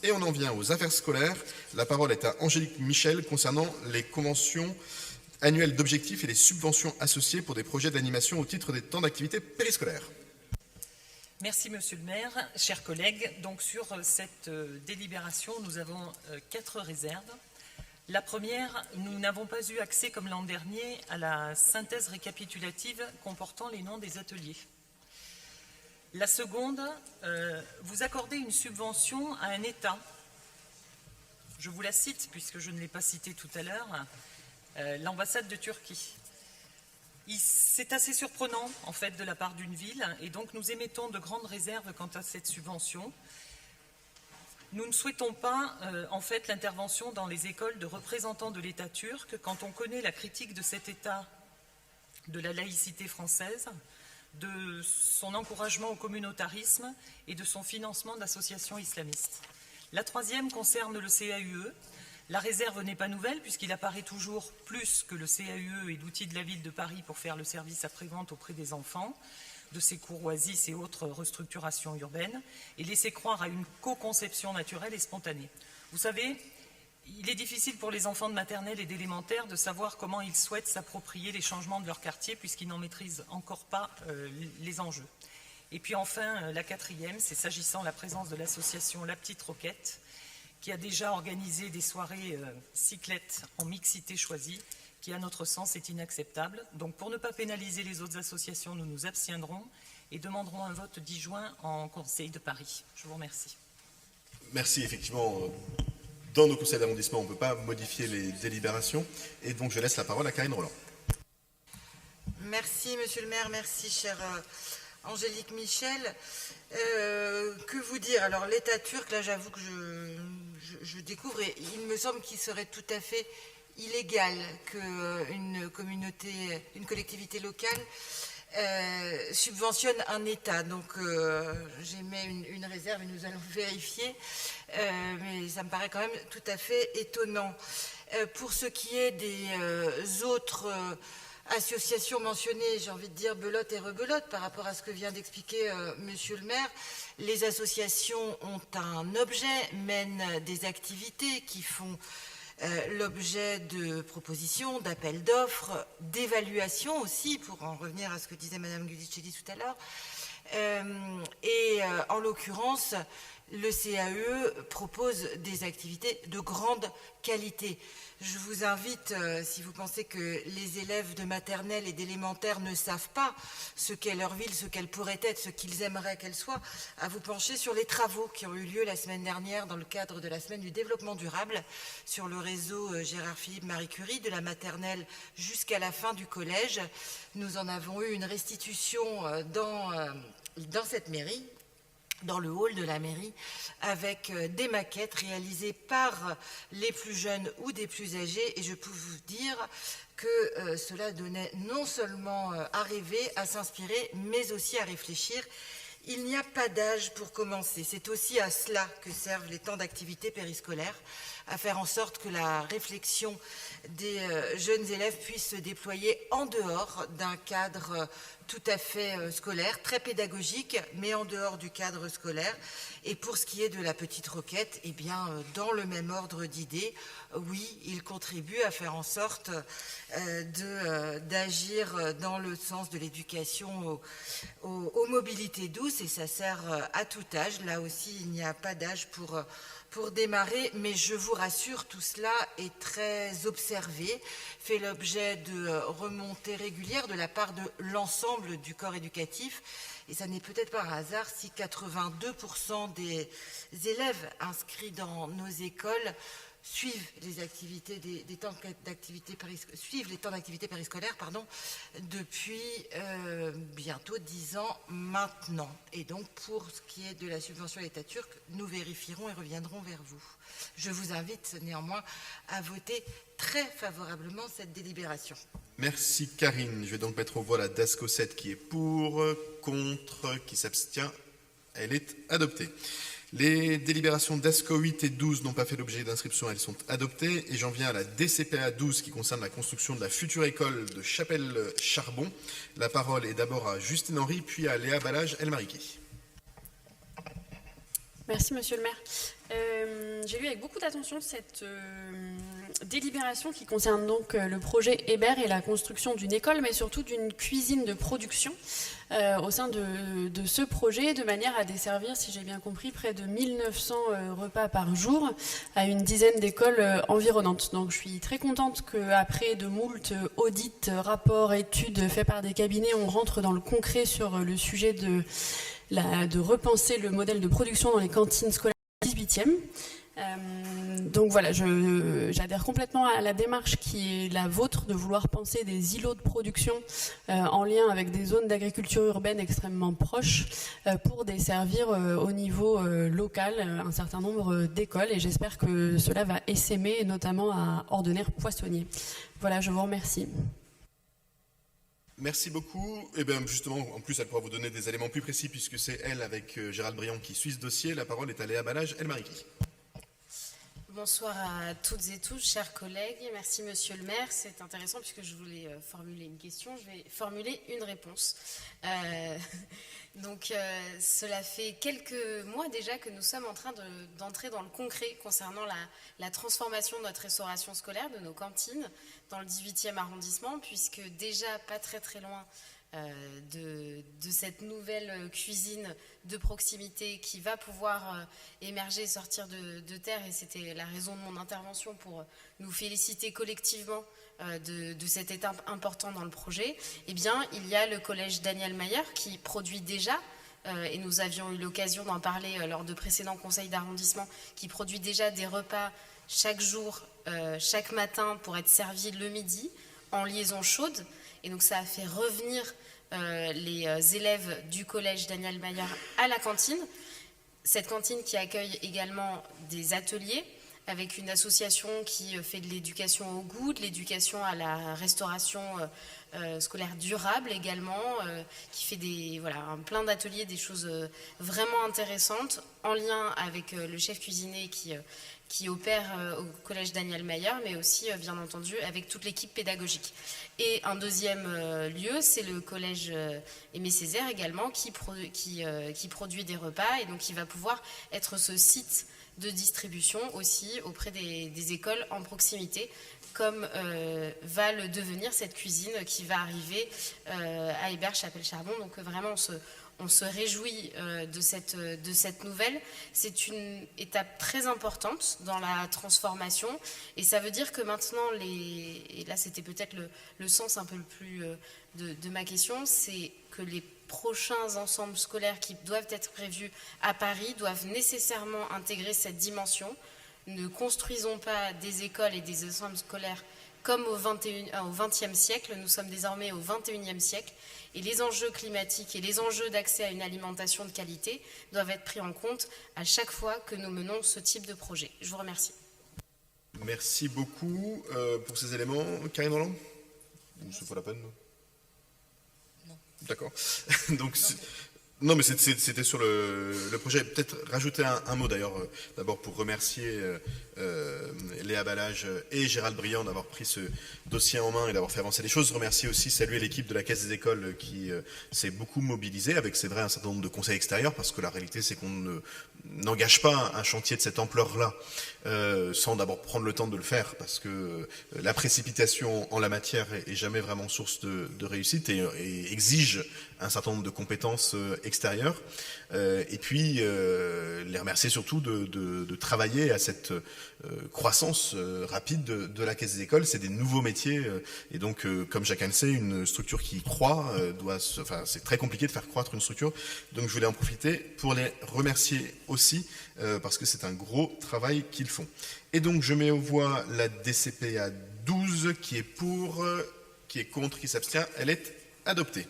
Et on en vient aux affaires scolaires. La parole est à Angélique Michel concernant les conventions annuelles d'objectifs et les subventions associées pour des projets d'animation au titre des temps d'activité périscolaires. Merci Monsieur le maire, chers collègues. Donc sur cette délibération, nous avons 4 réserves. La première, nous n'avons pas eu accès comme l'an dernier à la synthèse récapitulative comportant les noms des ateliers. La seconde, vous accordez une subvention à un État. Je vous la cite puisque je ne l'ai pas citée tout à l'heure, l'ambassade de Turquie. C'est assez surprenant en fait de la part d'une ville et donc nous émettons de grandes réserves quant à cette subvention. Nous ne souhaitons pas en fait l'intervention dans les écoles de représentants de l'État turc quand on connaît la critique de cet État de la laïcité française, de son encouragement au communautarisme et de son financement d'associations islamistes. La troisième concerne le CAUE. La réserve n'est pas nouvelle puisqu'il apparaît toujours plus que le CAUE est l'outil de la ville de Paris pour faire le service après-vente auprès des enfants, de ses cours oasis et autres restructurations urbaines, et laisser croire à une co-conception naturelle et spontanée. Vous savez, il est difficile pour les enfants de maternelle et d'élémentaire de savoir comment ils souhaitent s'approprier les changements de leur quartier puisqu'ils n'en maîtrisent encore pas les enjeux. Et puis enfin, la quatrième, c'est s'agissant de la présence de l'association La Petite Roquette, qui a déjà organisé des soirées cyclettes en mixité choisie, qui à notre sens est inacceptable. Donc pour ne pas pénaliser les autres associations, nous nous abstiendrons et demanderons un vote 10 juin en Conseil de Paris. Je vous remercie. Merci, effectivement. Dans nos conseils d'arrondissement, on ne peut pas modifier les délibérations. Et donc, je laisse la parole à Karine Roland. Merci, monsieur le maire. Merci, chère Angélique Michel. Que vous dire? Alors, l'État turc, là, j'avoue que je découvre, et il me semble qu'il serait tout à fait illégal qu'une collectivité locale subventionne un État. Donc, j'émets une réserve et nous allons vérifier. Mais ça me paraît quand même tout à fait étonnant. Pour ce qui est des autres associations mentionnées, j'ai envie de dire belote et rebelote par rapport à ce que vient d'expliquer monsieur le maire, les associations ont un objet, mènent des activités qui font l'objet de propositions, d'appels d'offres, d'évaluations aussi, pour en revenir à ce que disait madame Gudicelli tout à l'heure. En l'occurrence, le CAE propose des activités de grande qualité. Je vous invite, si vous pensez que les élèves de maternelle et d'élémentaire ne savent pas ce qu'est leur ville, ce qu'elle pourrait être, ce qu'ils aimeraient qu'elle soit, à vous pencher sur les travaux qui ont eu lieu la semaine dernière dans le cadre de la semaine du développement durable sur le réseau Gérard-Philippe Marie Curie, de la maternelle jusqu'à la fin du collège. Nous en avons eu une restitution dans cette mairie, dans le hall de la mairie, avec des maquettes réalisées par les plus jeunes ou des plus âgés. Et je peux vous dire que cela donnait non seulement à rêver, à s'inspirer, mais aussi à réfléchir. Il n'y a pas d'âge pour commencer. C'est aussi à cela que servent les temps d'activité périscolaire, à faire en sorte que la réflexion des jeunes élèves puisse se déployer en dehors d'un cadre tout à fait scolaire, très pédagogique, mais en dehors du cadre scolaire. Et pour ce qui est de la Petite Roquette, eh bien, dans le même ordre d'idées, oui, il contribue à faire en sorte d'agir dans le sens de l'éducation aux mobilités douces, et ça sert à tout âge. Là aussi, il n'y a pas d'âge pour démarrer, mais je vous rassure, tout cela est très observé, fait l'objet de remontées régulières de la part de l'ensemble du corps éducatif. Et ça n'est peut-être pas un hasard si 82% des élèves inscrits dans nos écoles suivent les activités des temps d'activité suivent les temps d'activité périscolaire depuis bientôt 10 ans maintenant. Et donc pour ce qui est de la subvention à l'État turc, nous vérifierons et reviendrons vers vous. Je vous invite néanmoins à voter très favorablement cette délibération. Merci Karine. Je vais donc mettre aux voix la DASCO 7 qui est pour, contre, qui s'abstient. Elle est adoptée. Les délibérations DASCO 8 et 12 n'ont pas fait l'objet d'inscription, elles sont adoptées. Et j'en viens à la DCPA 12 qui concerne la construction de la future école de Chapelle-Charbon. La parole est d'abord à Justine Henry, puis à Léa Balage-Elmariki. Merci, Monsieur le maire. J'ai lu avec beaucoup d'attention cette délibération qui concerne donc le projet Hébert et la construction d'une école, mais surtout d'une cuisine de production au sein de ce projet, de manière à desservir, si j'ai bien compris, près de 1900 repas par jour à une dizaine d'écoles environnantes. Donc je suis très contente qu'après de moult audits, rapports, études faits par des cabinets, on rentre dans le concret sur le sujet de repenser le modèle de production dans les cantines scolaires du 18e. Donc voilà, j'adhère complètement à la démarche qui est la vôtre de vouloir penser des îlots de production en lien avec des zones d'agriculture urbaine extrêmement proches pour desservir au niveau local un certain nombre d'écoles, et j'espère que cela va essaimer notamment à Ordener-Poissonnier. Voilà, je vous remercie. Merci beaucoup. Et bien justement, en plus, elle pourra vous donner des éléments plus précis puisque c'est elle, avec Gérald Briand, qui suit ce dossier. La parole est à Léa Balage, Elmariki. Bonsoir à toutes et tous, chers collègues. Merci, Monsieur le maire. C'est intéressant puisque je voulais formuler une question. Je vais formuler une réponse. Cela fait quelques mois déjà que nous sommes en train d'entrer dans le concret concernant la transformation de notre restauration scolaire, de nos cantines, dans le 18e arrondissement, puisque déjà pas très très loin de cette nouvelle cuisine de proximité qui va pouvoir émerger et sortir de terre, et c'était la raison de mon intervention pour nous féliciter collectivement de cette étape importante dans le projet. Eh bien, il y a le collège Daniel Mayer qui produit déjà, et nous avions eu l'occasion d'en parler lors de précédents conseils d'arrondissement, qui produit déjà des repas chaque jour, chaque matin, pour être servis le midi en liaison chaude. Et donc ça a fait revenir les élèves du collège Daniel Mayer à la cantine. Cette cantine qui accueille également des ateliers avec une association qui fait de l'éducation au goût, de l'éducation à la restauration scolaire durable également, qui fait plein d'ateliers, des choses vraiment intéressantes en lien avec le chef cuisinier qui opère au collège Daniel Mayer, mais aussi, bien entendu, avec toute l'équipe pédagogique. Et un deuxième lieu, c'est le collège Aimé Césaire également, qui produit des repas, et donc qui va pouvoir être ce site de distribution aussi auprès des écoles en proximité, comme va le devenir cette cuisine qui va arriver à Hébert-Chapelle-Charbon. Donc vraiment, on se réjouit de cette nouvelle. C'est une étape très importante dans la transformation, et ça veut dire que maintenant, et là c'était peut-être le sens un peu le plus de ma question, c'est que les prochains ensembles scolaires qui doivent être prévus à Paris doivent nécessairement intégrer cette dimension. Ne construisons pas des écoles et des ensembles scolaires comme au XXe siècle. Nous sommes désormais au XXIe siècle, et les enjeux climatiques et les enjeux d'accès à une alimentation de qualité doivent être pris en compte à chaque fois que nous menons ce type de projet. Je vous remercie. Merci beaucoup pour ces éléments. Karine Roland ? Ou c'est pas la peine ? Non. D'accord. Donc, non, mais c'était sur le projet. Peut-être rajouter un mot d'ailleurs, d'abord pour remercier Léa Balage et Gérald Briand d'avoir pris ce dossier en main et d'avoir fait avancer les choses. Remercier aussi, saluer l'équipe de la Caisse des écoles qui s'est beaucoup mobilisée avec, c'est vrai, un certain nombre de conseils extérieurs, parce que la réalité c'est qu'on n'engage pas un chantier de cette ampleur-là sans d'abord prendre le temps de le faire, parce que la précipitation en la matière est jamais vraiment source de réussite et exige un certain nombre de compétences extérieures. Et puis les remercier surtout de travailler à cette croissance rapide de la Caisse des écoles. C'est des nouveaux métiers, et donc comme chacun le sait, une structure qui croît c'est très compliqué de faire croître une structure. Donc je voulais en profiter pour les remercier aussi, parce que c'est un gros travail qu'ils font. Et donc je mets aux voix la DCP à 12, qui est pour, qui est contre, qui s'abstient. Elle est adoptée.